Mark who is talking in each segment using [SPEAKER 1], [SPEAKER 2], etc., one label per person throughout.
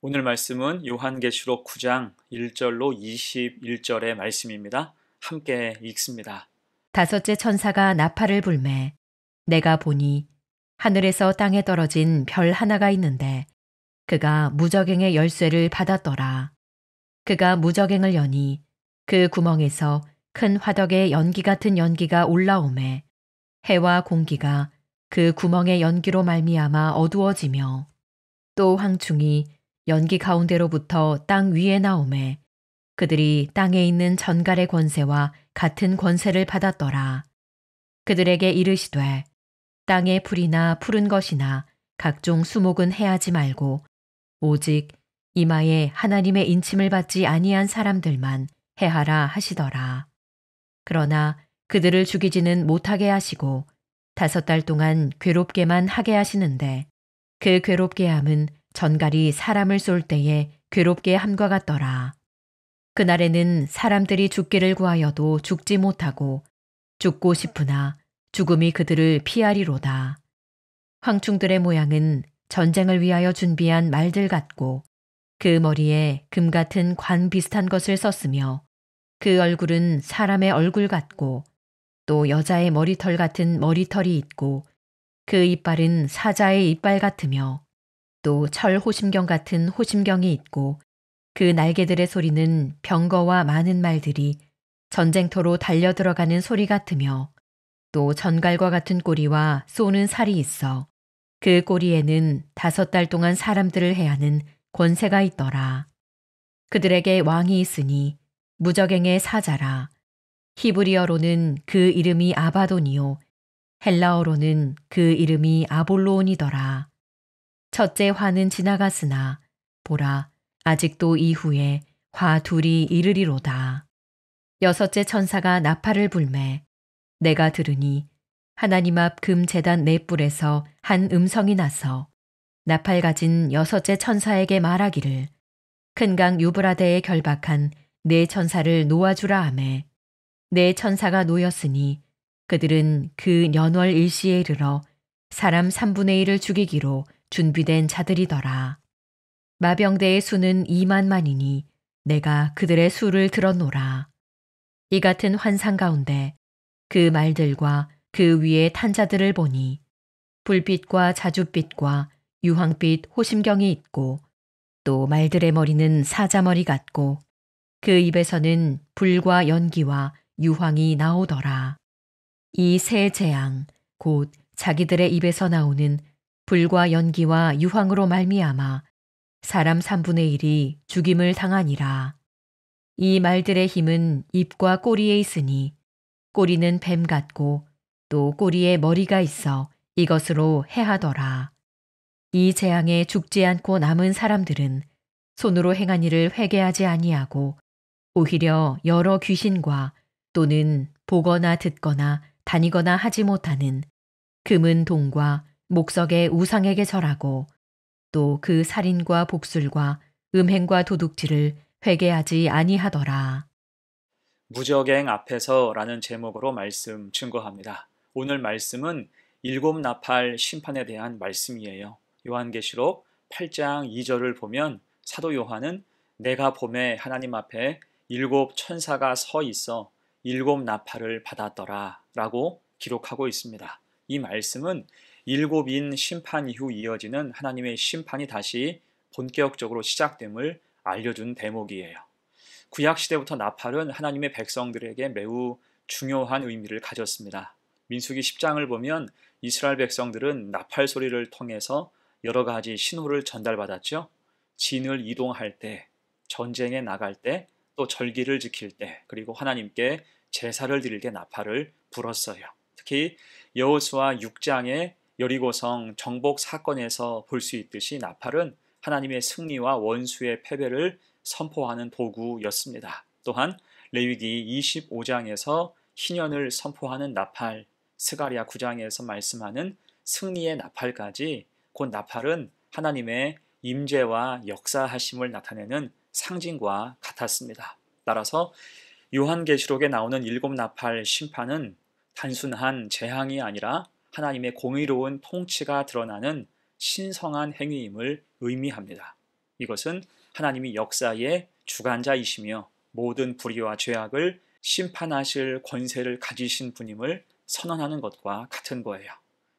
[SPEAKER 1] 오늘 말씀은 요한계시록 9장 1절로 21절의 말씀입니다. 함께 읽습니다.
[SPEAKER 2] 다섯째 천사가 나팔을 불매 내가 보니 하늘에서 땅에 떨어진 별 하나가 있는데 그가 무저갱의 열쇠를 받았더라. 그가 무저갱을 여니 그 구멍에서 큰 화덕의 연기 같은 연기가 올라오매 해와 공기가 그 구멍의 연기로 말미암아 어두워지며 또 황충이 연기 가운데로부터 땅 위에 나오매 그들이 땅에 있는 전갈의 권세와 같은 권세를 받았더라. 그들에게 이르시되 땅의 풀이나 푸른 것이나 각종 수목은 해하지 말고 오직 이마에 하나님의 인침을 받지 아니한 사람들만 해하라 하시더라. 그러나 그들을 죽이지는 못하게 하시고 5달 동안 괴롭게만 하게 하시는데 그 괴롭게 함은 전갈이 사람을 쏠 때에 괴롭게 함과 같더라. 그날에는 사람들이 죽기를 구하여도 죽지 못하고 죽고 싶으나 죽음이 그들을 피하리로다. 황충들의 모양은 전쟁을 위하여 준비한 말들 같고 그 머리에 금 같은 관 비슷한 것을 썼으며 그 얼굴은 사람의 얼굴 같고 또 여자의 머리털 같은 머리털이 있고 그 이빨은 사자의 이빨 같으며 또 철 호심경 같은 호심경이 있고 그 날개들의 소리는 병거와 많은 말들이 전쟁터로 달려들어가는 소리 같으며 또 전갈과 같은 꼬리와 쏘는 살이 있어 그 꼬리에는 5달 동안 사람들을 해하는 권세가 있더라. 그들에게 왕이 있으니 무저갱의 사자라. 히브리어로는 그 이름이 아바돈이요 헬라어로는 그 이름이 아볼로온이더라. 첫째 화는 지나갔으나 보라 아직도 이후에 화 둘이 이르리로다. 여섯째 천사가 나팔을 불매 내가 들으니 하나님 앞 금 제단 네 뿔에서 한 음성이 나서 나팔 가진 여섯째 천사에게 말하기를 큰 강 유브라데에 결박한 네 천사를 놓아주라 하매 네 천사가 놓였으니 그들은 그 년월 일시에 이르러 사람 3분의 1을 죽이기로 준비된 자들이더라. 마병대의 수는 2만만이니 내가 그들의 수를 들었노라. 이 같은 환상 가운데 그 말들과 그 위에 탄 자들을 보니 불빛과 자줏빛과 유황빛 호심경이 있고 또 말들의 머리는 사자머리 같고 그 입에서는 불과 연기와 유황이 나오더라. 이 세 재앙 곧 자기들의 입에서 나오는 불과 연기와 유황으로 말미암아 사람 3분의 1이 죽임을 당하니라. 이 말들의 힘은 입과 꼬리에 있으니 꼬리는 뱀 같고 또 꼬리에 머리가 있어 이것으로 해하더라. 이 재앙에 죽지 않고 남은 사람들은 손으로 행한 일을 회개하지 아니하고 오히려 여러 귀신과 또는 보거나 듣거나 다니거나 하지 못하는 금은 동과 목석의 우상에게 절하고 또 그 살인과 복술과 음행과 도둑질을 회개하지 아니하더라.
[SPEAKER 1] 무적행 앞에서라는 제목으로 말씀 증거합니다. 오늘 말씀은 일곱 나팔 심판에 대한 말씀이에요. 요한계시록 8장 2절을 보면 사도 요한은 내가 봄에 하나님 앞에 일곱 천사가 서 있어 일곱 나팔을 받았더라 라고 기록하고 있습니다. 이 말씀은 일곱인 심판 이후 이어지는 하나님의 심판이 다시 본격적으로 시작됨을 알려준 대목이에요. 구약시대부터 나팔은 하나님의 백성들에게 매우 중요한 의미를 가졌습니다. 민수기 10장을 보면 이스라엘 백성들은 나팔 소리를 통해서 여러 가지 신호를 전달받았죠. 진을 이동할 때, 전쟁에 나갈 때, 또 절기를 지킬 때, 그리고 하나님께 제사를 드릴 때 나팔을 불었어요. 특히 여호수아 6장의 여리고성 정복 사건에서 볼 수 있듯이 나팔은 하나님의 승리와 원수의 패배를 선포하는 도구였습니다. 또한 레위기 25장에서 희년을 선포하는 나팔, 스가랴 9장에서 말씀하는 승리의 나팔까지 곧 나팔은 하나님의 임재와 역사하심을 나타내는 상징과 같았습니다. 따라서 요한계시록에 나오는 일곱 나팔 심판은 단순한 재앙이 아니라 하나님의 공의로운 통치가 드러나는 신성한 행위임을 의미합니다. 이것은 하나님이 역사의 주관자이시며 모든 불의와 죄악을 심판하실 권세를 가지신 분임을 선언하는 것과 같은 거예요.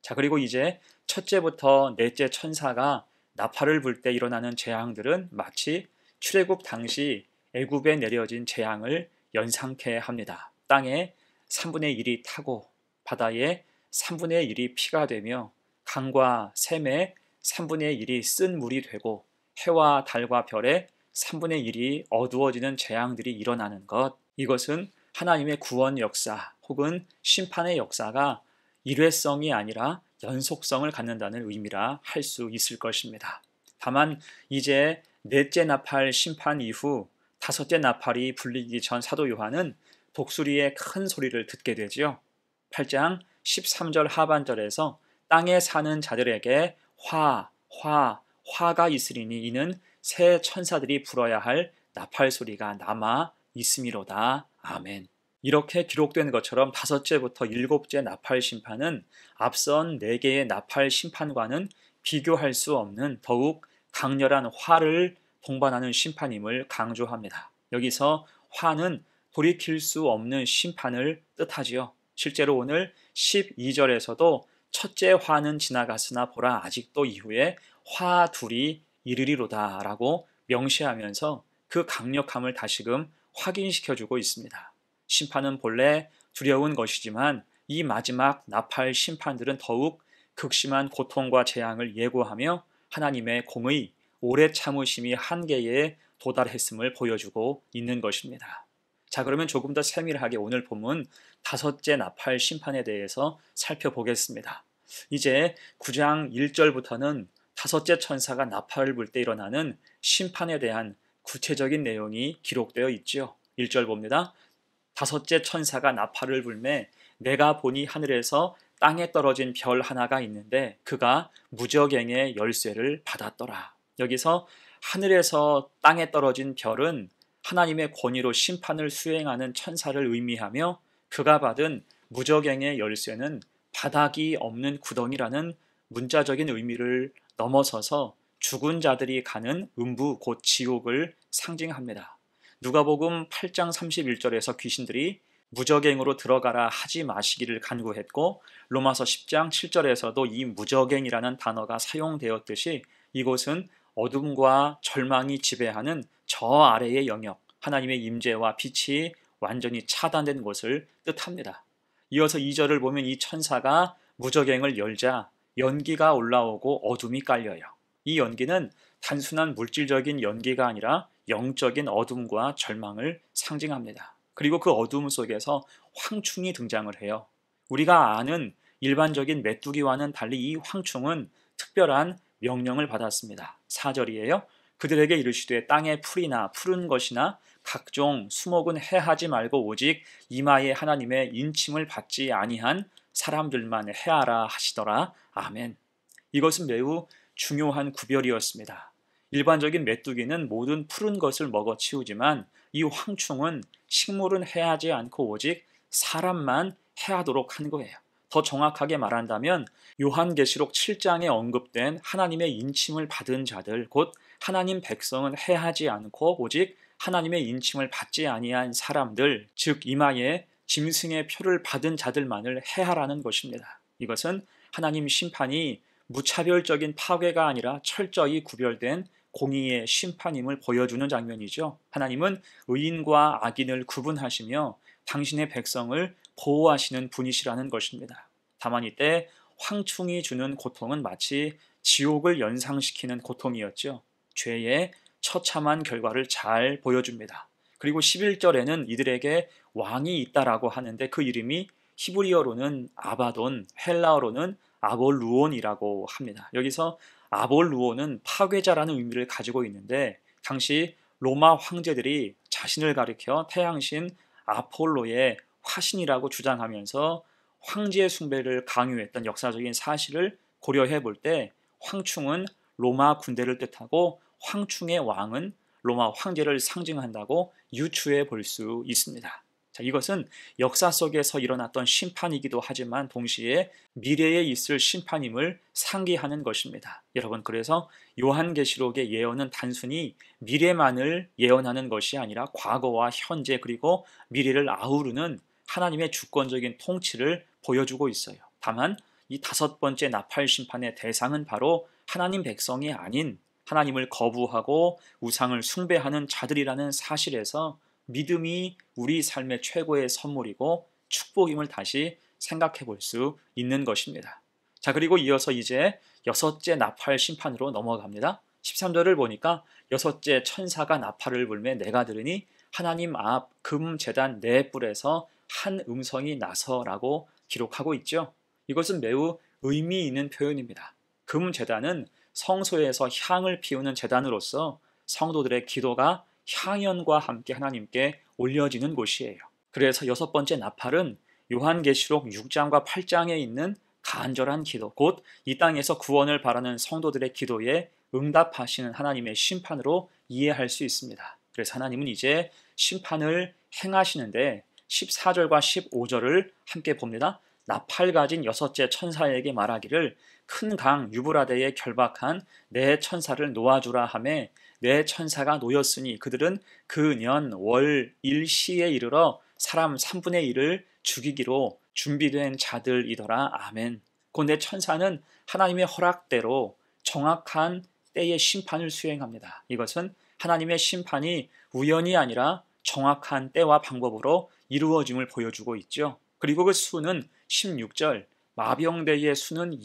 [SPEAKER 1] 자, 그리고 이제 첫째부터 넷째 천사가 나팔을 불 때 일어나는 재앙들은 마치 출애굽 당시 애굽에 내려진 재앙을 연상케 합니다. 땅에 3분의 1이 타고 바다에 3분의 1이 피가 되며 강과 샘에 3분의 1이 쓴 물이 되고 해와 달과 별에 3분의 1이 어두워지는 재앙들이 일어나는 것, 이것은 하나님의 구원 역사 혹은 심판의 역사가 일회성이 아니라 연속성을 갖는다는 의미라 할 수 있을 것입니다. 다만 이제 넷째 나팔 심판 이후 다섯째 나팔이 불리기 전 사도 요한은 독수리의 큰 소리를 듣게 되지요. 8장 13절 하반절에서 땅에 사는 자들에게 화가 있으리니 이는 새 천사들이 불어야 할 나팔 소리가 남아 있음이로다. 아멘. 이렇게 기록된 것처럼 다섯째부터 일곱째 나팔 심판은 앞선 네 개의 나팔 심판과는 비교할 수 없는 더욱 강렬한 화를 동반하는 심판임을 강조합니다. 여기서 화는 돌이킬 수 없는 심판을 뜻하지요. 실제로 오늘 12절에서도 첫째 화는 지나갔으나 보라 아직도 이후에 화 둘이 이르리로다 라고 명시하면서 그 강력함을 다시금 확인시켜주고 있습니다. 심판은 본래 두려운 것이지만 이 마지막 나팔 심판들은 더욱 극심한 고통과 재앙을 예고하며 하나님의 공의, 오래 참으심이 한계에 도달했음을 보여주고 있는 것입니다. 자, 그러면 조금 더 세밀하게 오늘 본문 다섯째 나팔 심판에 대해서 살펴보겠습니다. 이제 9장 1절부터는 다섯째 천사가 나팔을 불 때 일어나는 심판에 대한 구체적인 내용이 기록되어 있지요. 1절 봅니다. 다섯째 천사가 나팔을 불매 내가 보니 하늘에서 땅에 떨어진 별 하나가 있는데 그가 무저갱의 열쇠를 받았더라. 여기서 하늘에서 땅에 떨어진 별은 하나님의 권위로 심판을 수행하는 천사를 의미하며 그가 받은 무저갱의 열쇠는 바닥이 없는 구덩이라는 문자적인 의미를 넘어서서 죽은 자들이 가는 음부 곧 지옥을 상징합니다. 누가복음 8장 31절에서 귀신들이 무저갱으로 들어가라 하지 마시기를 간구했고 로마서 10장 7절에서도 이 무저갱이라는 단어가 사용되었듯이 이곳은 어둠과 절망이 지배하는 저 아래의 영역, 하나님의 임재와 빛이 완전히 차단된 곳을 뜻합니다. 이어서 2절을 보면 이 천사가 무저갱을 열자 연기가 올라오고 어둠이 깔려요. 이 연기는 단순한 물질적인 연기가 아니라 영적인 어둠과 절망을 상징합니다. 그리고 그 어둠 속에서 황충이 등장을 해요. 우리가 아는 일반적인 메뚜기와는 달리 이 황충은 특별한 명령을 받았습니다. 4절이에요. 그들에게 이르시되 땅의 풀이나 푸른 것이나 각종 수목은 해하지 말고 오직 이마에 하나님의 인침을 받지 아니한 사람들만 해하라 하시더라. 아멘. 이것은 매우 중요한 구별이었습니다. 일반적인 메뚜기는 모든 푸른 것을 먹어 치우지만 이 황충은 식물은 해하지 않고 오직 사람만 해하도록 한 거예요. 더 정확하게 말한다면 요한계시록 7장에 언급된 하나님의 인침을 받은 자들, 곧 하나님 백성은 해하지 않고 오직 하나님의 인침을 받지 아니한 사람들, 즉 이마에 짐승의 표를 받은 자들만을 해하라는 것입니다. 이것은 하나님 심판이 무차별적인 파괴가 아니라 철저히 구별된 공의의 심판임을 보여주는 장면이죠. 하나님은 의인과 악인을 구분하시며 당신의 백성을 보호하시는 분이시라는 것입니다. 다만 이때 황충이 주는 고통은 마치 지옥을 연상시키는 고통이었죠. 죄의 처참한 결과를 잘 보여줍니다. 그리고 11절에는 이들에게 왕이 있다라고 하는데 그 이름이 히브리어로는 아바돈, 헬라어로는 아볼루온이라고 합니다. 여기서 아볼루온은 파괴자라는 의미를 가지고 있는데 당시 로마 황제들이 자신을 가리켜 태양신 아폴로의 화신이라고 주장하면서 황제 숭배를 강요했던 역사적인 사실을 고려해 볼 때 황충은 로마 군대를 뜻하고 황충의 왕은 로마 황제를 상징한다고 유추해 볼 수 있습니다. 자, 이것은 역사 속에서 일어났던 심판이기도 하지만 동시에 미래에 있을 심판임을 상기하는 것입니다. 여러분, 그래서 요한계시록의 예언은 단순히 미래만을 예언하는 것이 아니라 과거와 현재 그리고 미래를 아우르는 하나님의 주권적인 통치를 보여주고 있어요. 다만 이 다섯 번째 나팔 심판의 대상은 바로 하나님 백성이 아닌 하나님을 거부하고 우상을 숭배하는 자들이라는 사실에서 믿음이 우리 삶의 최고의 선물이고 축복임을 다시 생각해 볼 수 있는 것입니다. 자, 그리고 이어서 이제 여섯째 나팔 심판으로 넘어갑니다. 13절을 보니까 여섯째 천사가 나팔을 불매 내가 들으니 하나님 앞 금 제단 네 뿔에서 한 음성이 나서라고 기록하고 있죠. 이것은 매우 의미 있는 표현입니다. 금 제단은 성소에서 향을 피우는 제단으로서 성도들의 기도가 향연과 함께 하나님께 올려지는 곳이에요. 그래서 여섯 번째 나팔은 요한계시록 6장과 8장에 있는 간절한 기도, 곧 이 땅에서 구원을 바라는 성도들의 기도에 응답하시는 하나님의 심판으로 이해할 수 있습니다. 그래서 하나님은 이제 심판을 행하시는데 14절과 15절을 함께 봅니다. 나팔 가진 여섯째 천사에게 말하기를 큰 강 유브라데에 결박한 네 천사를 놓아주라 하매 네 천사가 놓였으니 그들은 그 년 월 일시에 이르러 사람 3분의 1을 죽이기로 준비된 자들이더라. 아멘. 그 네 천사는 하나님의 허락대로 정확한 때의 심판을 수행합니다. 이것은 하나님의 심판이 우연이 아니라 정확한 때와 방법으로 이루어짐을 보여주고 있죠. 그리고 그 수는 16절 마병대의 수는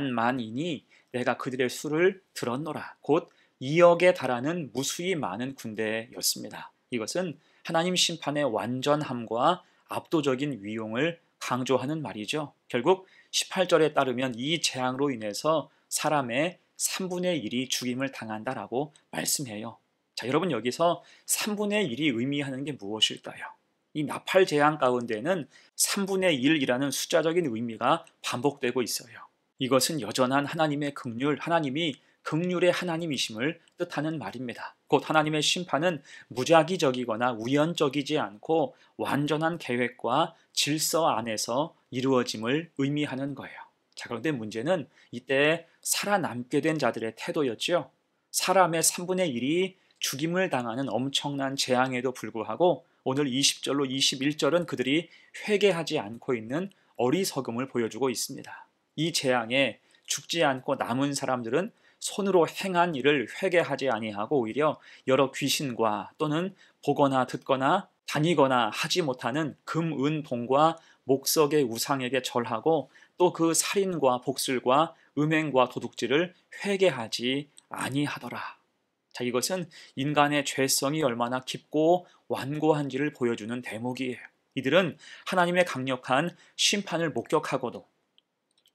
[SPEAKER 1] 2만만이니 내가 그들의 수를 들었노라. 곧 2억에 달하는 무수히 많은 군대였습니다. 이것은 하나님 심판의 완전함과 압도적인 위용을 강조하는 말이죠. 결국 18절에 따르면 이 재앙으로 인해서 사람의 3분의 1이 죽임을 당한다라고 말씀해요. 자, 여러분 여기서 3분의 1이 의미하는 게 무엇일까요? 이 나팔 재앙 가운데는 3분의 1이라는 숫자적인 의미가 반복되고 있어요. 이것은 여전한 하나님의 긍휼, 하나님이 긍휼의 하나님이심을 뜻하는 말입니다. 곧 하나님의 심판은 무작위적이거나 우연적이지 않고 완전한 계획과 질서 안에서 이루어짐을 의미하는 거예요. 자, 그런데 문제는 이때 살아남게 된 자들의 태도였죠. 사람의 3분의 1이 죽임을 당하는 엄청난 재앙에도 불구하고 오늘 20절로 21절은 그들이 회개하지 않고 있는 어리석음을 보여주고 있습니다. 이 재앙에 죽지 않고 남은 사람들은 손으로 행한 일을 회개하지 아니하고 오히려 여러 귀신과 또는 보거나 듣거나 다니거나 하지 못하는 금, 은, 동과 목석의 우상에게 절하고 또 그 살인과 복술과 음행과 도둑질을 회개하지 아니하더라. 자, 이것은 인간의 죄성이 얼마나 깊고 완고한지를 보여주는 대목이에요. 이들은 하나님의 강력한 심판을 목격하고도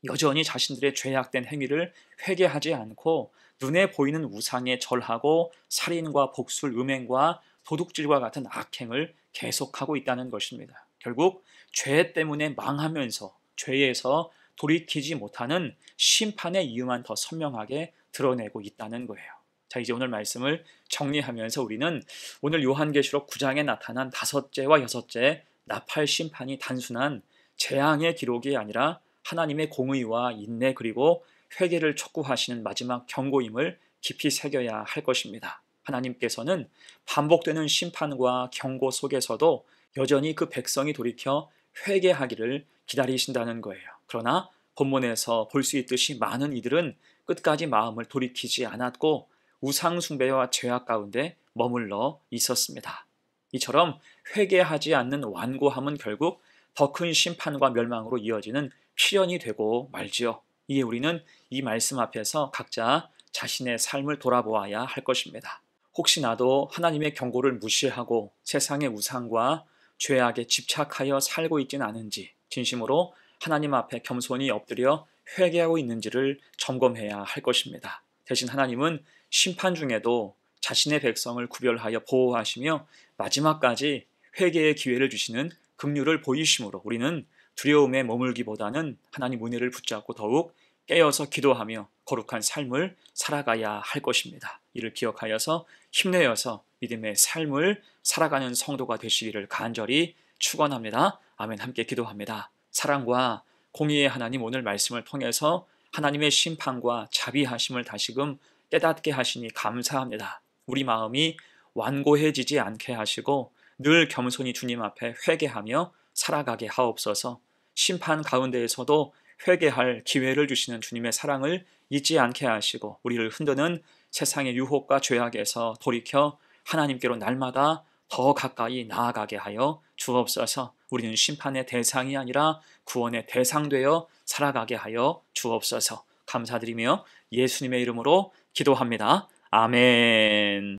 [SPEAKER 1] 여전히 자신들의 죄악된 행위를 회개하지 않고 눈에 보이는 우상에 절하고 살인과 복술, 음행과 도둑질과 같은 악행을 계속하고 있다는 것입니다. 결국 죄 때문에 망하면서 죄에서 돌이키지 못하는 심판의 이유만 더 선명하게 드러내고 있다는 거예요. 자, 이제 오늘 말씀을 정리하면서 우리는 오늘 요한계시록 9장에 나타난 다섯째와 여섯째 나팔 심판이 단순한 재앙의 기록이 아니라 하나님의 공의와 인내 그리고 회개를 촉구하시는 마지막 경고임을 깊이 새겨야 할 것입니다. 하나님께서는 반복되는 심판과 경고 속에서도 여전히 그 백성이 돌이켜 회개하기를 기다리신다는 거예요. 그러나 본문에서 볼 수 있듯이 많은 이들은 끝까지 마음을 돌이키지 않았고 우상 숭배와 죄악 가운데 머물러 있었습니다. 이처럼 회개하지 않는 완고함은 결국 더 큰 심판과 멸망으로 이어지는 필연이 되고 말지요. 이에 우리는 이 말씀 앞에서 각자 자신의 삶을 돌아보아야 할 것입니다. 혹시 나도 하나님의 경고를 무시하고 세상의 우상과 죄악에 집착하여 살고 있지는 않은지 진심으로 하나님 앞에 겸손히 엎드려 회개하고 있는지를 점검해야 할 것입니다. 대신 하나님은 심판 중에도 자신의 백성을 구별하여 보호하시며 마지막까지 회개의 기회를 주시는 긍휼을 보이심으로 우리는 두려움에 머물기보다는 하나님 은혜를 붙잡고 더욱 깨어서 기도하며 거룩한 삶을 살아가야 할 것입니다. 이를 기억하여서 힘내어서 믿음의 삶을 살아가는 성도가 되시기를 간절히 축원합니다. 아멘. 함께 기도합니다. 사랑과 공의의 하나님, 오늘 말씀을 통해서 하나님의 심판과 자비하심을 다시금 깨닫게 하시니 감사합니다. 우리 마음이 완고해지지 않게 하시고 늘 겸손히 주님 앞에 회개하며 살아가게 하옵소서. 심판 가운데에서도 회개할 기회를 주시는 주님의 사랑을 잊지 않게 하시고 우리를 흔드는 세상의 유혹과 죄악에서 돌이켜 하나님께로 날마다 더 가까이 나아가게 하여 주옵소서. 우리는 심판의 대상이 아니라 구원의 대상되어 살아가게 하여 주옵소서. 감사드리며 예수님의 이름으로 기도합니다. 아멘.